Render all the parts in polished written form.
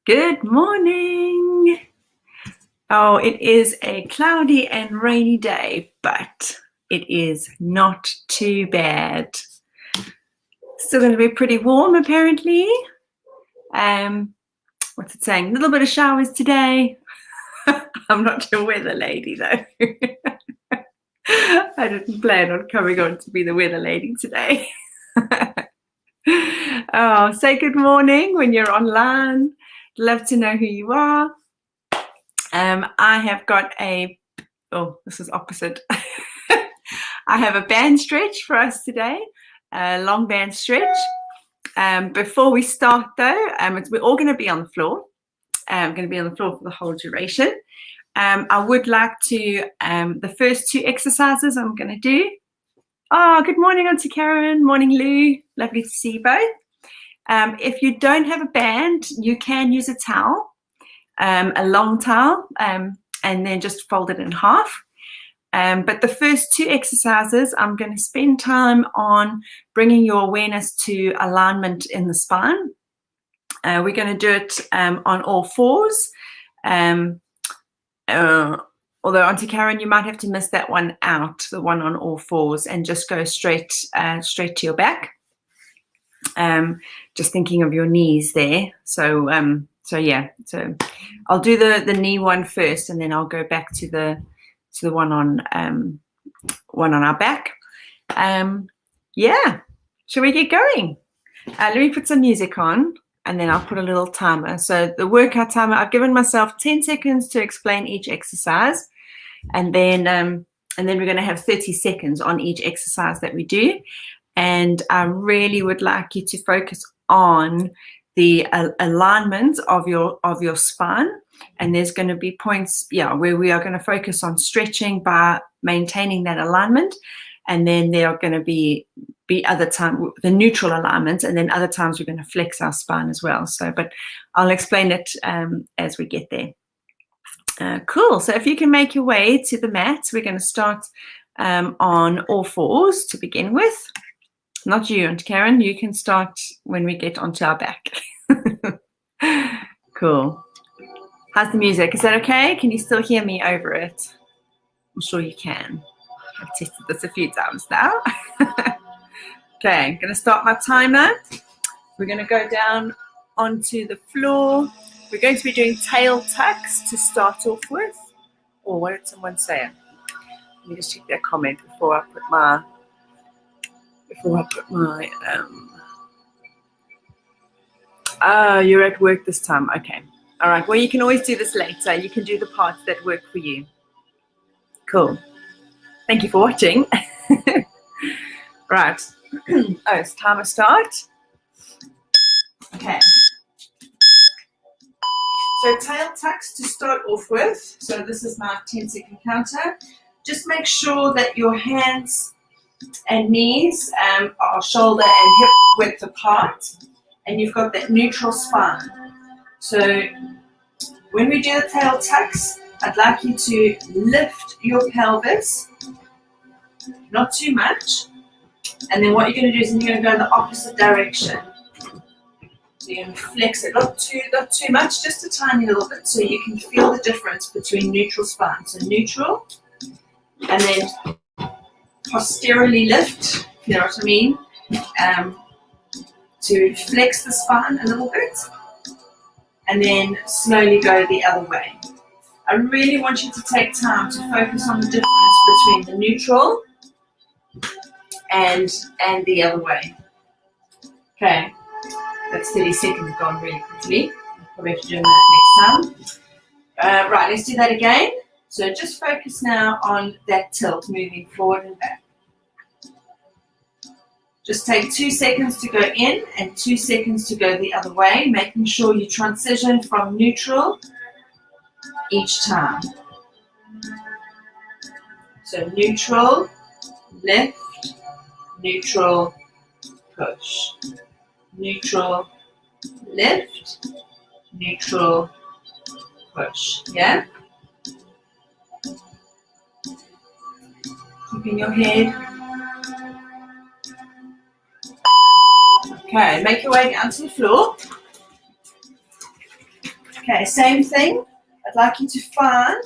Good morning. Oh, it is a cloudy and rainy day, but it is not too bad. Still going to be pretty warm, apparently. What's it saying? A little bit of showers today. I'm not your weather lady, though. I didn't plan on coming on to be the weather lady today. Oh, say good morning when you're online. Love to know who you are. I have got this is opposite. I have a band stretch for us today, a long band stretch. Before we start though, we're all going to be on the floor. I'm going to be on the floor for the whole duration. I would like to, the first two exercises I'm going to do. Oh, good morning, Auntie Karen. Morning, Lou. Lovely to see you both. If you don't have a band, you can use a towel, a long towel, and then just fold it in half. But the first two exercises, I'm going to spend time on bringing your awareness to alignment in the spine. We're going to do it on all fours. Although, Auntie Karen, you might have to miss that one out, the one on all fours, and just go straight to your back. Just thinking of your knees there. So I'll do the knee one first, and then I'll go back to the one on our back. Shall we get going? Let me put some music on, and then I'll put a little timer. So the workout timer, I've given myself 10 seconds to explain each exercise, and then we're going to have 30 seconds on each exercise that we do. And I really would like you to focus on the alignment of your spine. And there's going to be points, where we are going to focus on stretching by maintaining that alignment. And then there are going to be other times, the neutral alignment, and then other times we're going to flex our spine as well. But I'll explain it as we get there. Cool. So if you can make your way to the mat, we're going to start on all fours to begin with. Not you, Aunt Karen. You can start when we get onto our back. Cool. How's the music? Is that okay? Can you still hear me over it? I'm sure you can. I've tested this a few times now. Okay, I'm going to start my timer. We're going to go down onto the floor. We're going to be doing tail tucks to start off with. Or what did someone say? Let me just check that comment before I put my you're at work this time. Okay. All right. Well, you can always do this later. You can do the parts that work for you. Cool. Thank you for watching. Right. It's time to start. Okay. So tail tucks to start off with. So this is my 10-second counter. Just make sure that your hands and knees are shoulder and hip width apart, and you've got that neutral spine. So when we do the tail tucks, I'd like you to lift your pelvis, not too much, and then what you're going to do is you're going to go in the opposite direction. So you're going to flex it, not too much, just a tiny little bit, so you can feel the difference between neutral spine. So neutral, and then posteriorly lift, if you know what I mean, to flex the spine a little bit, and then slowly go the other way. I really want you to take time to focus on the difference between the neutral and the other way. Okay, that's 30 seconds gone really quickly. I'll probably have to do that next time. Right, let's do that again. So just focus now on that tilt, moving forward and back. Just take 2 seconds to go in and 2 seconds to go the other way, making sure you transition from neutral each time. So neutral, lift, neutral, push. Neutral, lift, neutral, push. Yeah? Keeping your head. Okay, make your way down to the floor. Okay, same thing. I'd like you to find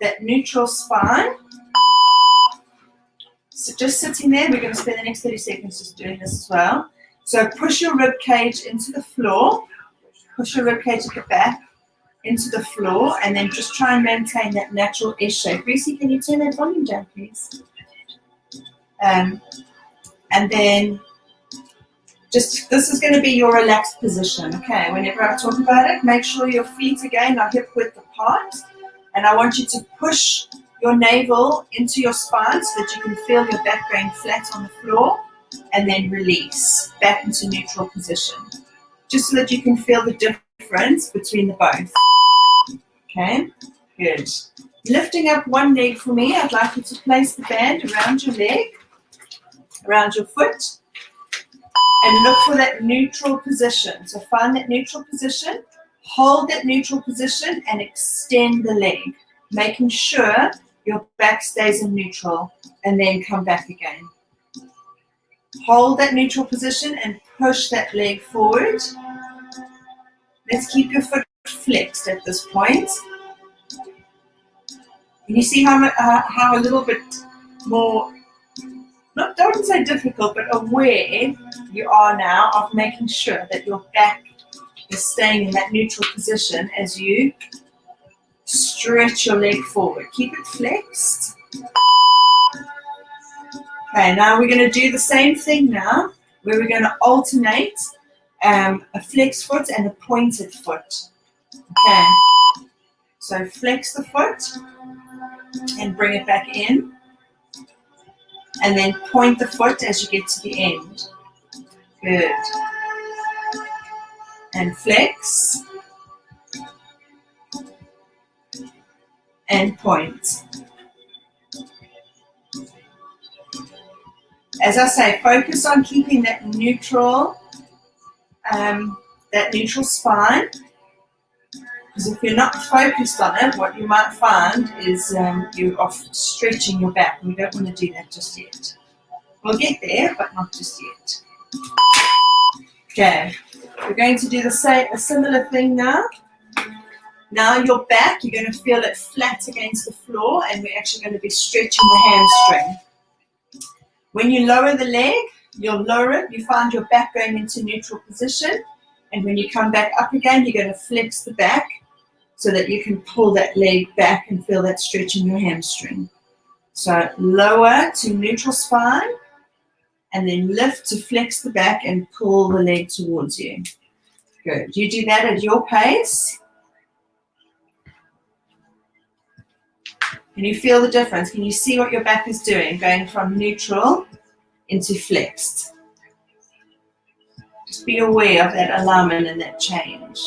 that neutral spine. So just sitting there, we're going to spend the next 30 seconds just doing this as well. So push your rib cage into the floor, push your rib cage at the back into the floor, and then just try and maintain that natural S shape. Reese, can you turn that volume down, please? And then just, this is going to be your relaxed position, okay? Whenever I talk about it, make sure your feet again are hip width apart, and I want you to push your navel into your spine so that you can feel your back going flat on the floor, and then release back into neutral position, just so that you can feel the difference between the both. Okay, good. Lifting up one leg for me, I'd like you to place the band around your leg, around your foot, and look for that neutral position. So find that neutral position, hold that neutral position, and extend the leg, making sure your back stays in neutral, and then come back again. Hold that neutral position and push that leg forward. Let's keep your foot flexed at this point. Can you see how a little bit more, don't say difficult, but aware you are now of making sure that your back is staying in that neutral position as you stretch your leg forward. Keep it flexed. Okay, now we're going to do the same thing now, where we're going to alternate a flexed foot and a pointed foot. Okay, so flex the foot and bring it back in, and then point the foot as you get to the end. Good. And flex and point. As I say, focus on keeping that neutral spine, because if you're not focused on it, what you might find is you are stretching your back, and we don't want to do that just yet. We'll get there, but not just yet. Okay, we're going to do a similar thing now. Now your back, you're going to feel it flat against the floor, and we're actually going to be stretching the hamstring. When you lower the leg, you'll lower it, you find your back going into neutral position, and when you come back up again, you're going to flex the back so that you can pull that leg back and feel that stretch in your hamstring. So lower to neutral spine, and then lift to flex the back and pull the leg towards you. Good. You do that at your pace. Can you feel the difference? Can you see what your back is doing, going from neutral into flexed? Just be aware of that alignment and that change.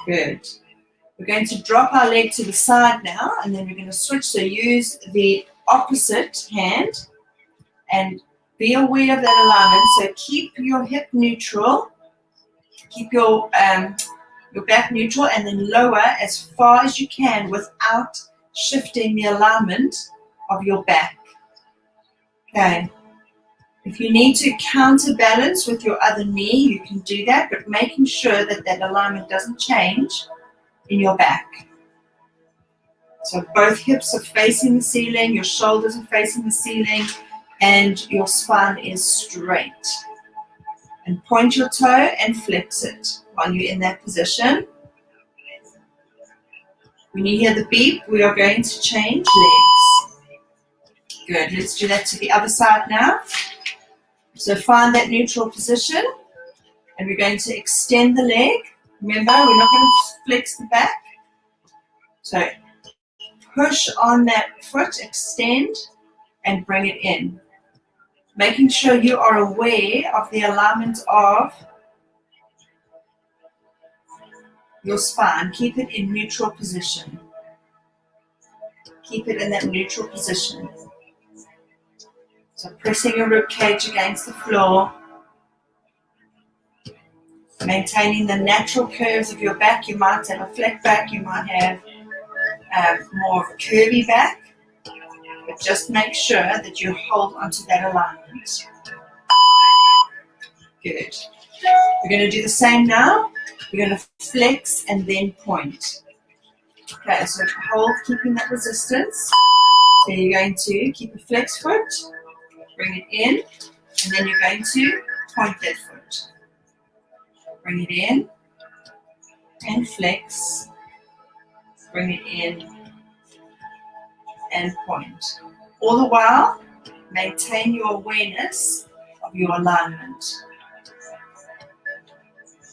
Good. We're going to drop our leg to the side now, and then we're going to switch. So use the opposite hand and be aware of that alignment. So keep your hip neutral, keep your back neutral, and then lower as far as you can without shifting the alignment of your back. Okay. If you need to counterbalance with your other knee, you can do that, but making sure that that alignment doesn't change in your back. So both hips are facing the ceiling, your shoulders are facing the ceiling, and your spine is straight. And point your toe and flex it while you're in that position. When you hear the beep, we are going to change legs. Good, let's do that to the other side now. So find that neutral position, and we're going to extend the leg. Remember, we're not going to flex the back. So push on that foot, extend, and bring it in. Making sure you are aware of the alignment of your spine. Keep it in neutral position. Keep it in that neutral position. So pressing your rib cage against the floor. Maintaining the natural curves of your back. You might have a flat back, you might have more of a curvy back, but just make sure that you hold onto that alignment. Good. We're going to do the same now. We're going to flex and then point. Okay, so hold, keeping that resistance. So you're going to keep a flex foot, bring it in, and then you're going to point that foot. Bring it in and flex. Bring it in and point. All the while, maintain your awareness of your alignment.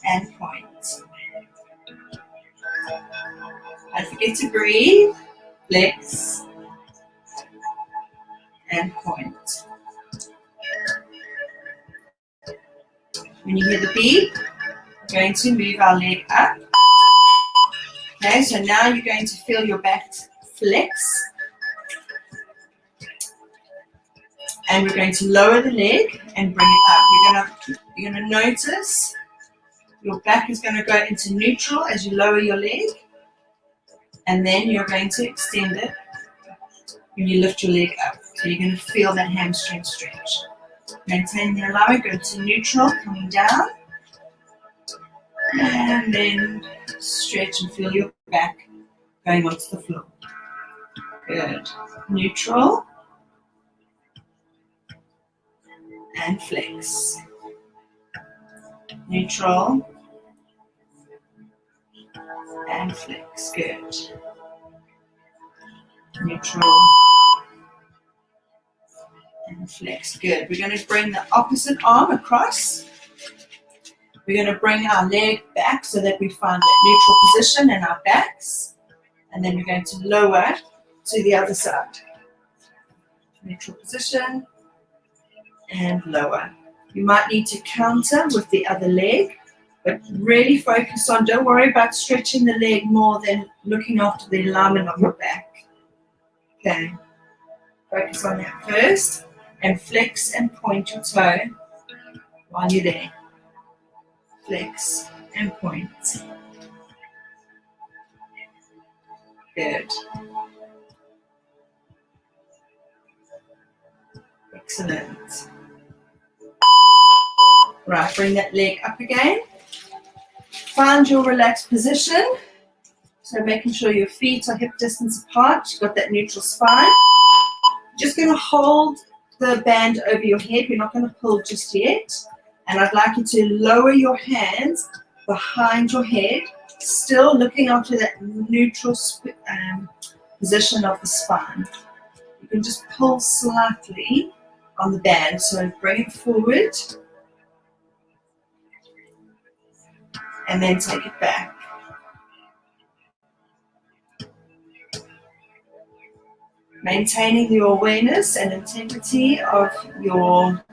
And point. Don't forget to breathe, flex, and point. When you hear the beep, we're going to move our leg up. Okay, so now you're going to feel your back flex. And we're going to lower the leg and bring it up. You're going to notice your back is going to go into neutral as you lower your leg. And then you're going to extend it when you lift your leg up. So you're going to feel that hamstring stretch. Maintain the alignment, go to neutral, coming down. And then stretch and feel your back going onto the floor. Good. Neutral. And flex. Neutral. And flex. Good. Neutral. And flex. Good. We're going to bring the opposite arm across. We're going to bring our leg back so that we find that neutral position in our backs. And then we're going to lower to the other side. Neutral position. And lower. You might need to counter with the other leg, but really focus on, don't worry about stretching the leg more than looking after the alignment of your back. Okay. Focus on that first, and flex and point your toe while you're there. Flex and point. Good. Excellent. Right, bring that leg up again. Find your relaxed position. So making sure your feet are hip distance apart. You've got that neutral spine. Just going to hold the band over your head. We're not going to pull just yet. And I'd like you to lower your hands behind your head, still looking after that neutral position of the spine. You can just pull slightly on the band. So bring it forward. And then take it back. Maintaining your awareness and integrity of your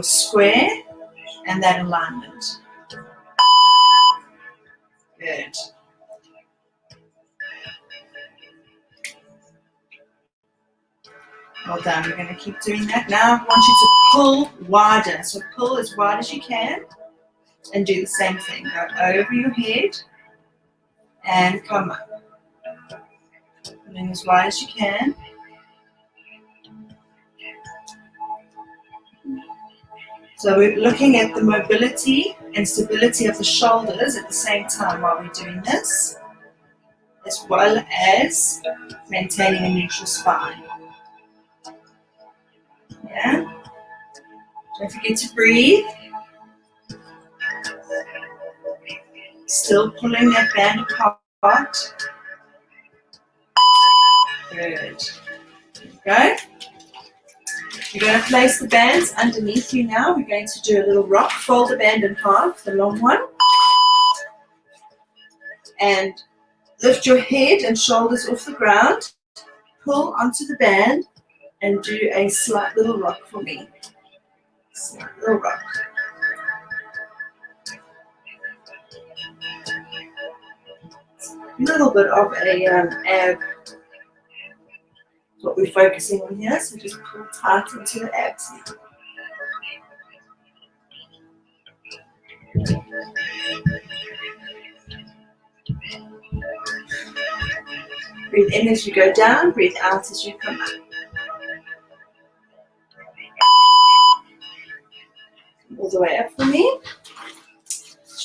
square and that alignment. Good. Well done. We're going to keep doing that. Now I want you to pull wider. So pull as wide as you can. And do the same thing. Go over your head and come up. Pulling as wide as you can. So we're looking at the mobility and stability of the shoulders at the same time while we're doing this, as well as maintaining a neutral spine. Yeah. Don't forget to breathe. Still pulling that band apart. Good. There we go. You're going to place the bands underneath you now. We're going to do a little rock. Fold the band in half, the long one. And lift your head and shoulders off the ground. Pull onto the band and do a slight little rock for me. Slight little rock. A little bit of a ab, what we're focusing on here, so just pull tight into the abs. Breathe in as you go down, breathe out as you come up.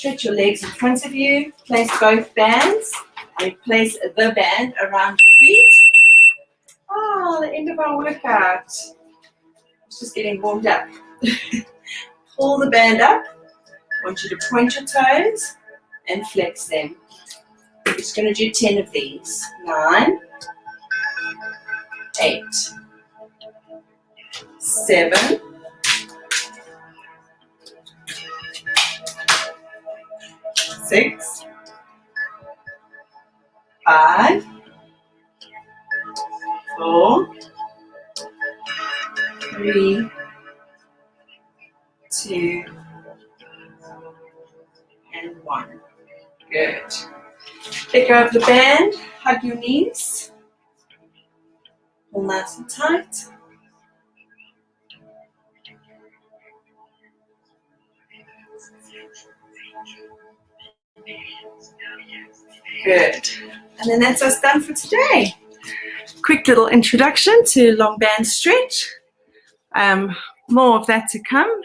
Stretch your legs in front of you. Place both bands. And place the band around your feet. Oh, the end of our workout. It's just getting warmed up. Pull the band up. I want you to point your toes and flex them. We're just going to do 10 of these. 9, 8, 7, 6, 5, 4, 3, 2, and 1. Good. Let go of the band. Hug your knees. Pull nice and tight. Good. And then that's us done for today. Quick little introduction to long band stretch. More of that to come.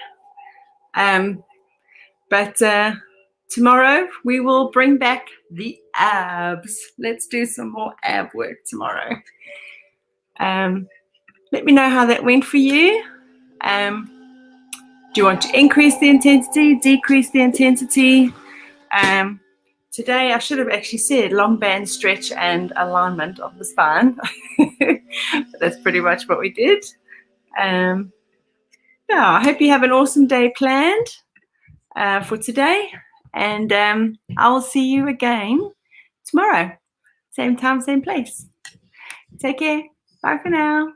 But tomorrow we will bring back the abs. Let's do some more ab work tomorrow. Let me know how that went for you. Do you want to increase the intensity, decrease the intensity? Today I should have actually said long band stretch and alignment of the spine. But that's pretty much what we did. Yeah, I hope you have an awesome day planned for today. And I will see you again tomorrow. Same time, same place. Take care. Bye for now.